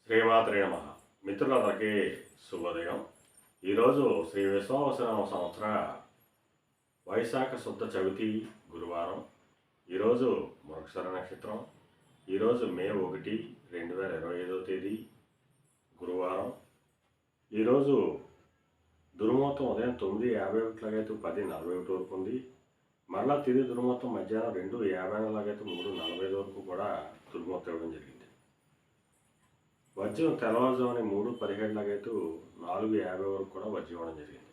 శ్రీమాత్రే నమః. మిత్రులందరికీ శుభోదయం. ఈరోజు శ్రీ విశ్వావసనామ సంవత్సర వైశాఖ శుద్ధ చవితి గురువారం. ఈరోజు మృగశిర నక్షత్రం. ఈరోజు మే 1, 2025 తేదీ గురువారం. ఈరోజు దుర్ముహూర్తం ఉదయం 9:51 లాగైతే 10:41 వరకు ఉంది. మరలా తిరిగి దుర్ముహూర్తం మధ్యాహ్నం 2:50 లాగైతే 3:45 వరకు కూడా దుర్ముహూర్తం ఇవ్వడం జరిగింది. వజ్రం తెల్లవారుజామున 3:17 లాగైతే 4:50 వరకు కూడా వజ్రం ఇవ్వడం జరిగింది.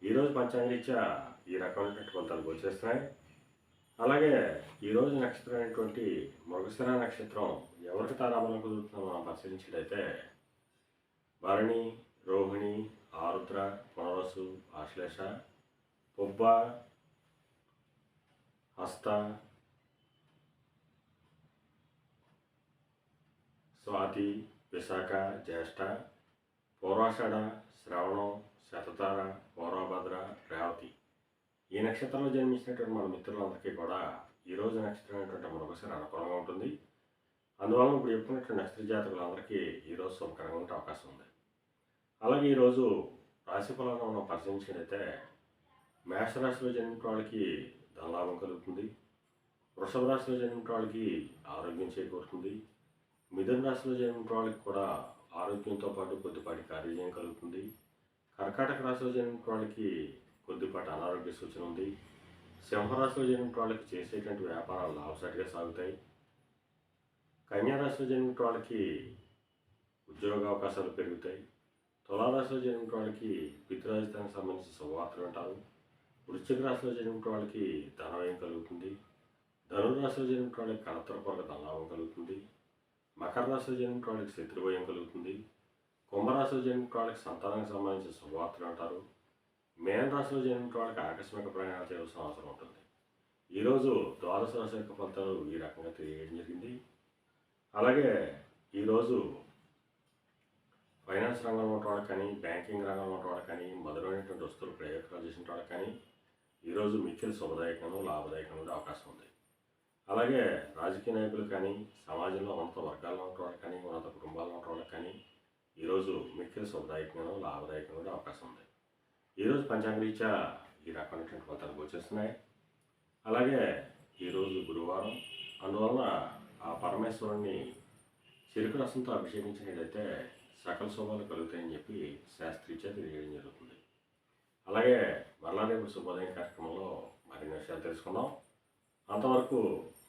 ఈరోజు పంచాంగరీత్యా ఈ రకమైనటువంటి ఫలితాలు వచ్చేస్తున్నాయి. అలాగే ఈరోజు నక్షత్రం అయినటువంటి మృగశిర నక్షత్రం ఎవరికి తారాబలం కుదురుతుందో మనం పరిశీలించినట్లయితే భరణి, రోహిణి, ఆరుద్ర, పునరసు, ఆశ్లేష, పుబ్బ, హస్త, స్వాతి, విశాఖ, జ్యేష్ఠ, పూర్వాషాఢ, శ్రవణం, శతతార, పూర్వభద్ర, రేవతి ఈ నక్షత్రంలో జన్మించినటువంటి మన మిత్రులందరికీ కూడా ఈరోజు నక్షత్రం అయినటువంటి మృగశిర అనుకూలంగా ఉంటుంది. అందువలన ఇప్పుడు చెప్పుకున్నటువంటి నక్షత్ర జాతకులందరికీ ఈరోజు శుభకరంగా ఉండే అవకాశం ఉంది. అలాగే ఈరోజు రాశి ఫలాలను మనం పరిశీలించినట్లయితే మేషరాశిలో జన్మించిన వాళ్ళకి ధనలాభం కలుగుతుంది. వృషభ రాశిలో జన్మించిన వాళ్ళకి ఆరోగ్యం చేకూరుతుంది. మిథున రాశిలో జన్మించిన వాళ్ళకి కూడా ఆరోగ్యంతో పాటు కొద్దిపాటి కార్యజయం కలుగుతుంది. కర్కాటక రాశిలో జన్మించిన వాళ్ళకి కొద్దిపాటి అనారోగ్య సూచన ఉంది. సింహరాశిలో జన్మించిన వాళ్ళకి చేసేటువంటి వ్యాపారాలు లాభసాటిగా సాగుతాయి. కన్యారాశిలో జన్మించిన వాళ్ళకి ఉద్యోగ అవకాశాలు పెరుగుతాయి. తులారాశిలో జన్మించిన వాళ్ళకి పితృరాజధానికి సంబంధించిన శుభవార్తలు వింటారు. వృశ్చిక రాశిలో జన్మించిన వాళ్ళకి ధనవ్యయం కలుగుతుంది. ధనురాశిలో జన్మించిన వాళ్ళకి కలతరపరక ధనలాభం కలుగుతుంది. మకర రాశిలో జన్మించిన వాళ్ళకి శత్రుభయం కలుగుతుంది. కుంభరాశిలో జన్మించిన వాళ్ళకి సంతానానికి సంబంధించిన శుభవార్తలు అంటారు. మేన రాశిలో జన్మించిన వాళ్ళకి ఆకస్మిక ప్రయాణాలు చేయాల్సిన అవసరం ఉంటుంది. ఈరోజు ద్వాదశ రాశి యొక్క ఫలితాలు ఈ రకంగా తెలియజేయడం జరిగింది. అలాగే ఈరోజు ఫైనాన్స్ రంగంలో ఉన్న వాళ్ళకి కానీ, బ్యాంకింగ్ రంగంలో ఉన్న వాళ్ళకి కానీ, మధురమైనటువంటి వస్తువులు ప్రయోగాలు చేసిన వాళ్ళకి కానీ ఈరోజు మిక్కిలి శుభదాయకంగా లాభదాయకంగా ఉండే అవకాశం ఉంది. అలాగే రాజకీయ నాయకులు కానీ, సమాజంలో ఉన్నత వర్గాల్లో ఉన్న వాళ్ళకి కానీ, ఉన్నత కుటుంబాల్లో ఉన్న వాళ్ళకి కానీ ఈరోజు మిక్కిలి శుభదాయకంగా లాభదాయకంగా ఉండే అవకాశం ఉంది. ఈరోజు పంచాంగరీత్యా ఈ రకమైనటువంటి ఫలితాలు వచ్చేస్తున్నాయి. అలాగే ఈరోజు గురువారం, అందువలన ఆ పరమేశ్వరుణ్ణి చెరుకు రసంతో అభిషేకించినట్లయితే సకల శుభాలు కలుగుతాయని చెప్పి శాస్త్రీత్యా తెలియజేయడం జరుగుతుంది. అలాగే మరలా రేపు శుభోదయం కార్యక్రమంలో మరిన్ని విషయాలు తెలుసుకుందాం. అంతవరకు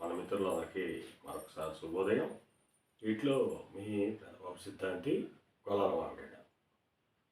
మన మిత్రులందరికీ మరొకసారి శుభోదయం. వీటిలో మీ సిద్ధాంతి గొల్లాల మార్గండ.